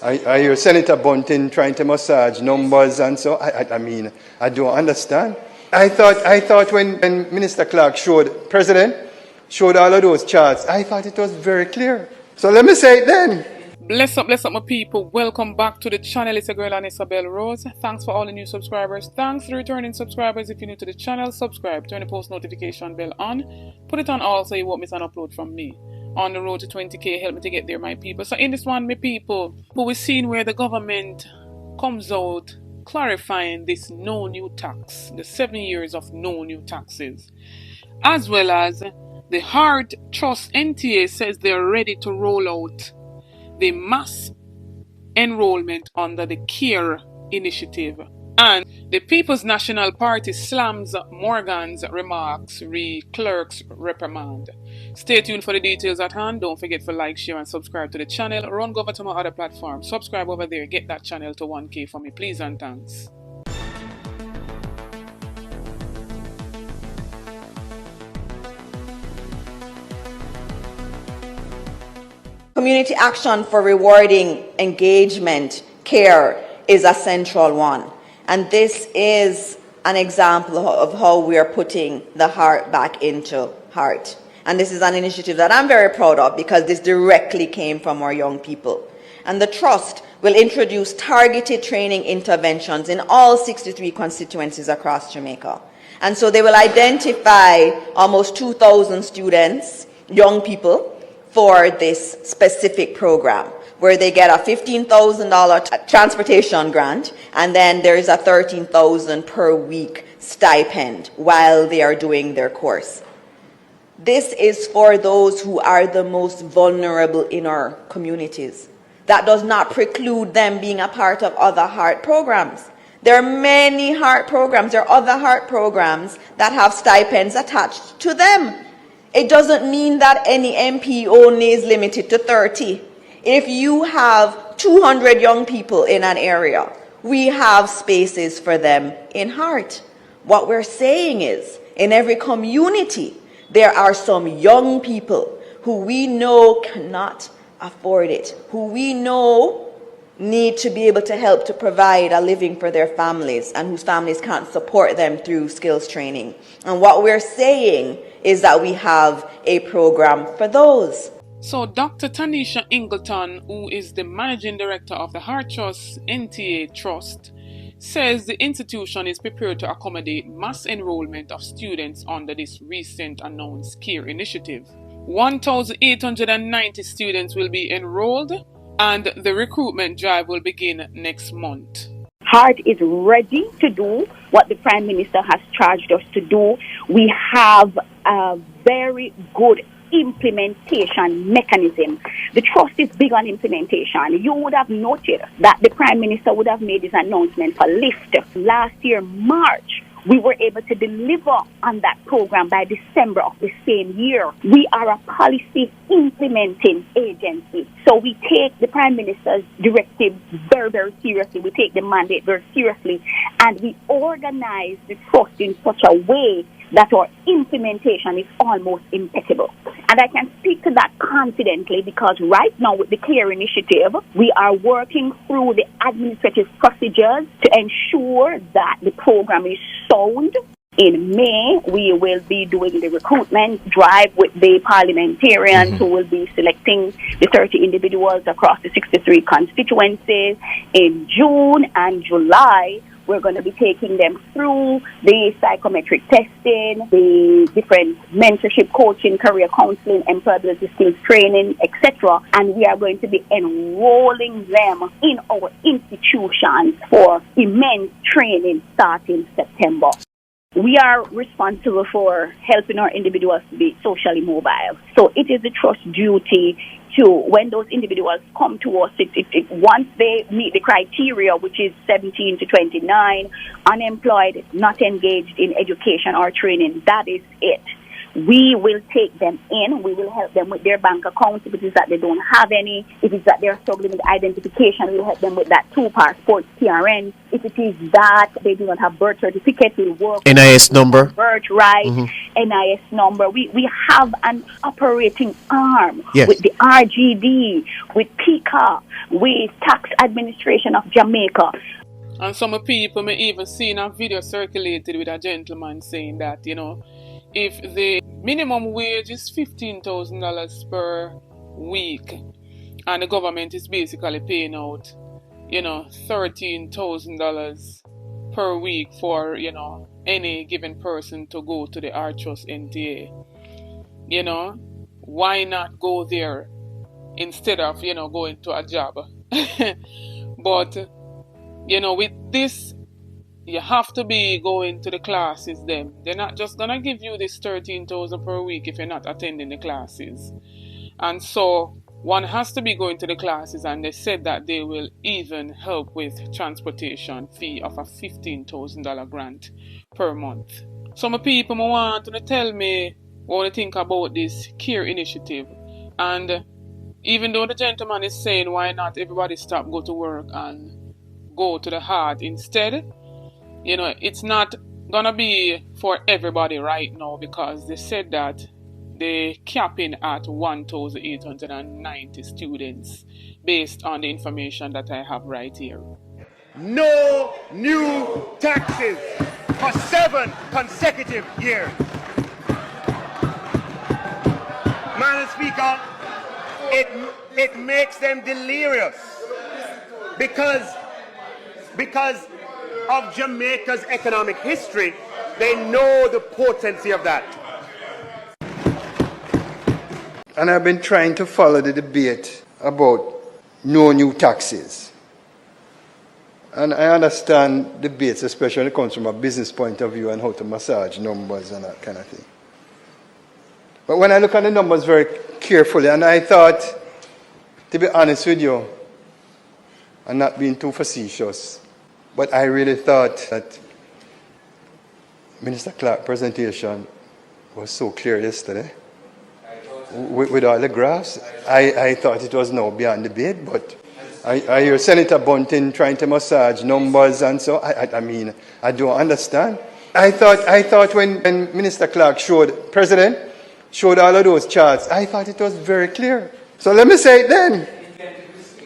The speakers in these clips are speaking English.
I hear Senator Bunting trying to massage numbers and so. I mean, I don't understand. I thought when Minister Clark President showed all of those charts, I thought it was very clear. So let me say it then. Bless up my people. Welcome back to the channel. It's a girl and Isabel Rose. Thanks for all the new subscribers. Thanks to returning subscribers. If you're new to the channel, subscribe, turn the post notification bell on, put it on all so you won't miss an upload from me. On the road to 20k, help me to get there, my people. So in this one, my people, we've seen where the government comes out clarifying this no new tax, the 7 years of no new taxes, as well as the Heart Trust NTA says they're ready to roll out the mass enrollment under the CARE initiative. And the People's National Party slams Morgan's remarks re clerk's reprimand. Stay tuned for the details at hand. Don't forget to like, share and subscribe to the channel. Run over to my other platform. Subscribe over there. Get that channel to 1k for me, please and thanks. Community action for rewarding engagement, care, is a central one. And this is an example of how we are putting the heart back into heart. And this is an initiative that I'm very proud of because this directly came from our young people. And the Trust will introduce targeted training interventions in all 63 constituencies across Jamaica. And so they will identify almost 2,000 students, young people, for this specific program, where they get a $15,000 transportation grant, and then there is a $13,000 per week stipend while they are doing their course. This is for those who are the most vulnerable in our communities. That does not preclude them being a part of other heart programs. There are many heart programs, there are other heart programs that have stipends attached to them. It doesn't mean that any MP only is limited to 30. If you have 200 young people in an area, we have spaces for them in heart. What we're saying is, in every community, there are some young people who we know cannot afford it, who we know need to be able to help to provide a living for their families and whose families can't support them through skills training. And what we're saying is that we have a program for those. So Dr. Tanisha Ingleton, who is the managing director of the Heart Trust NTA Trust, says the institution is prepared to accommodate mass enrollment of students under this recent announced CARE initiative. 1,890 students will be enrolled, and the recruitment drive will begin next month. Heart is ready to do what the Prime Minister has charged us to do. We have a very good implementation mechanism. The Trust is big on implementation. You would have noted that the Prime Minister would have made his announcement for LIFT last year, March. We were able to deliver on that program by December of the same year. We are a policy implementing agency. So we take the Prime Minister's directive very, very seriously. We take the mandate very seriously. And we organize the Trust in such a way that our implementation is almost impeccable. And I can speak to that confidently because right now with the CARE initiative, we are working through the administrative procedures to ensure that the program is sound. In May, we will be doing the recruitment drive with the parliamentarians who will be selecting the 30 individuals across the 63 constituencies. In June and July, we're going to be taking them through the psychometric testing, the different mentorship, coaching, career counseling, employability skills training, etc. And we are going to be enrolling them in our institutions for immense training starting September. We are responsible for helping our individuals to be socially mobile. So it is the Trust duty to, when those individuals come to us, once they meet the criteria, which is 17 to 29, unemployed, not engaged in education or training, that is it. We will take them in. We will help them with their bank accounts if it is that they don't have any. If it's that they're struggling with identification, we'll help them with that too, passports, PRN. If it is that they do not have birth certificate, we'll work NIS number, birth right. NIS number. We have an operating arm Yes. with the RGD, with PICA, with Tax Administration of Jamaica. And some people may even seen a video circulated with a gentleman saying that, if the minimum wage is $15,000 per week and the government is basically paying out, $13,000 per week for, any given person to go to the Archos NTA, why not go there instead of, going to a job? But, with this, you have to be going to the classes then. They're not just going to give you this $13,000 per week if you're not attending the classes. And so one has to be going to the classes, and they said that they will even help with transportation fee of a $15,000 grant per month. Some people want to tell me what they think about this CARE initiative. And even though the gentleman is saying why not everybody stop, go to work and go to the heart instead, it's not gonna be for everybody right now, because they said that they're capping at 1,890 students based on the information that I have right here. No new taxes for 7 consecutive years. Madam Speaker, it makes them delirious because of Jamaica's economic history. They know the potency of that. And I've been trying to follow the debate about no new taxes. And I understand debates, especially when it comes from a business point of view and how to massage numbers and that kind of thing. But when I look at the numbers very carefully, and I thought, to be honest with you, and not being too facetious, but I really thought that Minister Clark's presentation was so clear yesterday. With all the graphs, I thought it was now beyond debate, but I hear Senator Bunting trying to massage numbers, and so I don't understand. I thought when Minister Clark President showed all of those charts, I thought it was very clear. So let me say it then.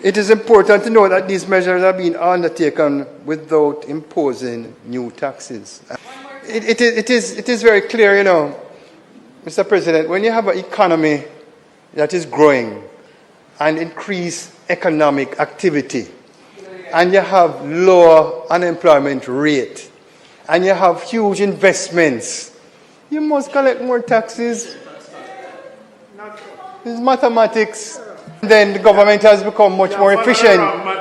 It is important to know that these measures are being undertaken without imposing new taxes. It is very clear, Mr. President, when you have an economy that is growing and increased economic activity, and you have lower unemployment rate, and you have huge investments, you must collect more taxes. It's mathematics. Then the government has become much more efficient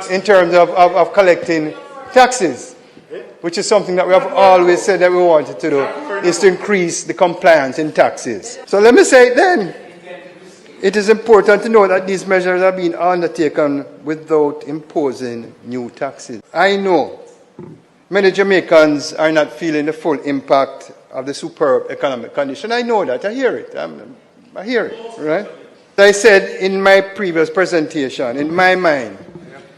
in terms of collecting taxes, which is something that we have always said that we wanted to do, is to increase the compliance in taxes. So let me say it then. It is important to know that these measures are being undertaken without imposing new taxes. I know many Jamaicans are not feeling the full impact of the superb economic condition. I know that. I hear it. I hear it, right? As I said in my previous presentation, in my mind,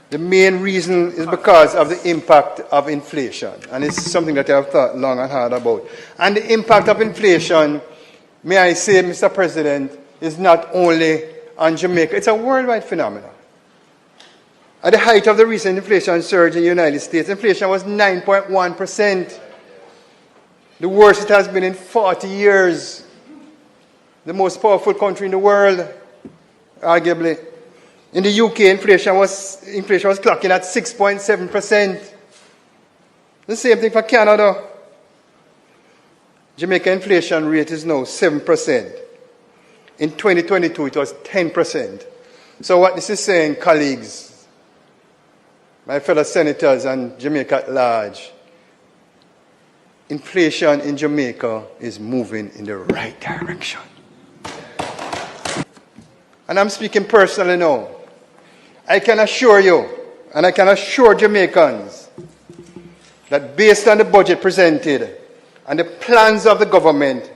the main reason is because of the impact of inflation. And it's something that I have thought long and hard about. And the impact of inflation, may I say, Mr. President, is not only on Jamaica. It's a worldwide phenomenon. At the height of the recent inflation surge in the United States, inflation was 9.1%. The worst it has been in 40 years. The most powerful country in the world, arguably. In the UK, inflation was clocking at 6.7%. The same thing for Canada. Jamaica inflation rate is now 7%. In 2022, it was 10%. So what this is saying, colleagues, my fellow senators and Jamaica at large, inflation in Jamaica is moving in the right direction. And I'm speaking personally now. I can assure you, and I can assure Jamaicans, that based on the budget presented and the plans of the government,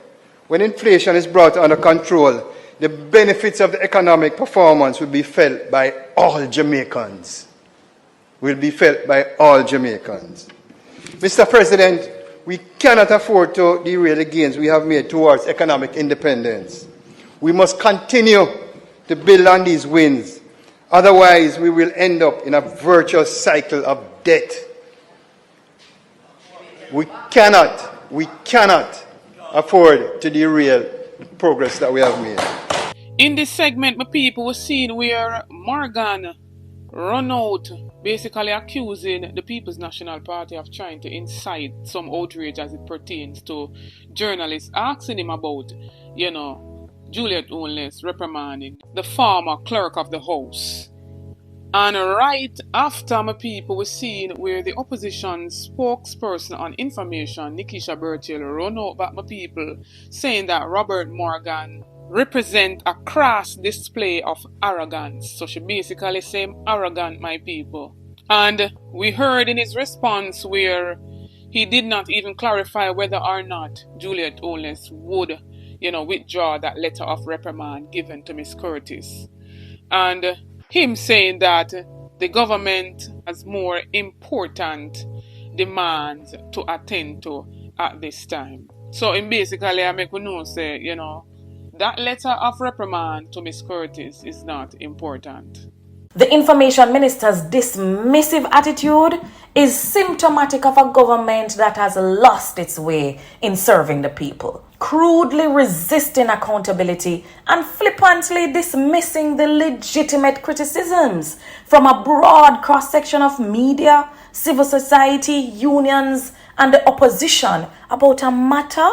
when inflation is brought under control, the benefits of the economic performance will be felt by all Jamaicans. Will be felt by all Jamaicans. Mr. President, We cannot afford to derail the gains we have made towards economic independence. We must continue to build on these wins. Otherwise, we will end up in a virtuous cycle of debt. We cannot afford to derail the progress that we have made. In this segment, my people were seen where Morgan run out, basically accusing the People's National Party of trying to incite some outrage as it pertains to journalists asking him about, Juliet Onless reprimanding the former clerk of the House. And right after, my people were seen where the opposition spokesperson on information, Nikisha Burchill, run out back my people, saying that Robert Morgan represent a crass display of arrogance. So she basically saying arrogant, my people. And we heard in his response where he did not even clarify whether or not Juliet Onless would, withdraw that letter of reprimand given to Miss Curtis. And him saying that the government has more important demands to attend to at this time. So in basically I make we know say, that letter of reprimand to Miss Curtis is not important. The information minister's dismissive attitude is symptomatic of a government that has lost its way in serving the people, crudely resisting accountability and flippantly dismissing the legitimate criticisms from a broad cross-section of media, civil society, unions, and the opposition about a matter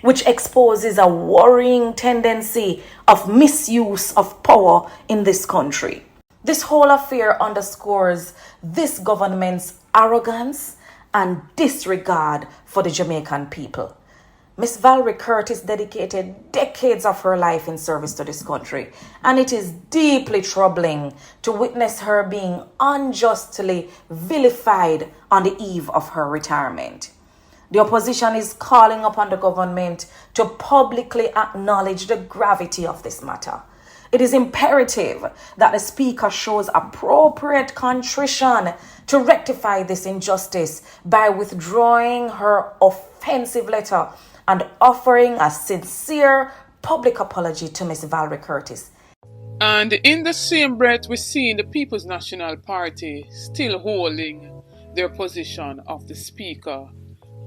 which exposes a worrying tendency of misuse of power in this country. This whole affair underscores this government's arrogance and disregard for the Jamaican people. Miss Valerie Curtis dedicated decades of her life in service to this country, and it is deeply troubling to witness her being unjustly vilified on the eve of her retirement. The opposition is calling upon the government to publicly acknowledge the gravity of this matter. It is imperative that the Speaker shows appropriate contrition to rectify this injustice by withdrawing her offensive letter and offering a sincere public apology to Ms. Valerie Curtis. And in the same breath, we're seeing the People's National Party still holding their position of the Speaker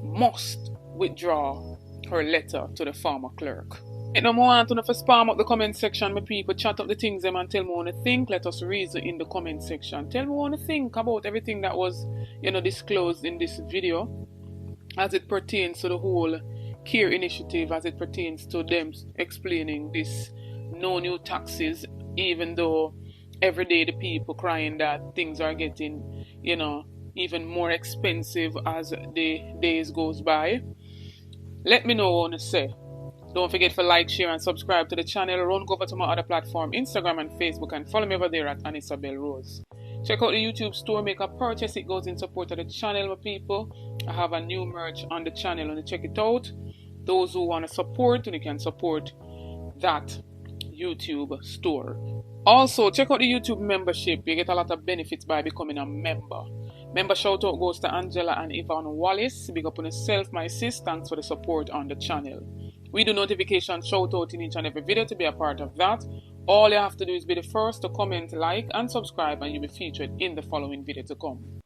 must withdraw her letter to the former clerk. And no more want to spam up the comment section, my people. Chat up the things them and tell me what you think. Let us reason in the comment section. Tell me what you think about everything that was, disclosed in this video as it pertains to the whole CARE initiative, as it pertains to them explaining this no new taxes, even though every day the people crying that things are getting, even more expensive as the days goes by. Let me know what you say. Don't forget to like, share, and subscribe to the channel. Run over to my other platform, Instagram and Facebook, and follow me over there at Anisabel Rose. Check out the YouTube store, make a purchase. It goes in support of the channel, my people. I have a new merch on the channel, and check it out. Those who want to support, you can support that YouTube store. Also, check out the YouTube membership. You get a lot of benefits by becoming a member. Member shout out goes to Angela and Yvonne Wallace. Big up on yourself, my sis. Thanks for the support on the channel. We do notification shout out in each and every video to be a part of that. All you have to do is be the first to comment, like, and subscribe, and you'll be featured in the following video to come.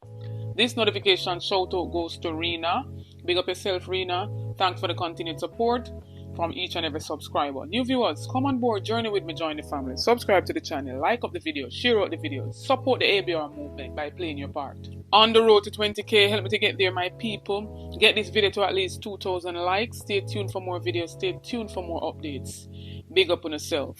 This notification shout out goes to Rena. Big up yourself, Rena. Thanks for the continued support from each and every subscriber. New viewers, come on board, journey with me, join the family. Subscribe to the channel, like up the video, share out the videos, support the ABR movement by playing your part. On the road to 20k, help me to get there, my people. Get this video to at least 2,000 likes. Stay tuned for more videos, stay tuned for more updates. Big up on yourself.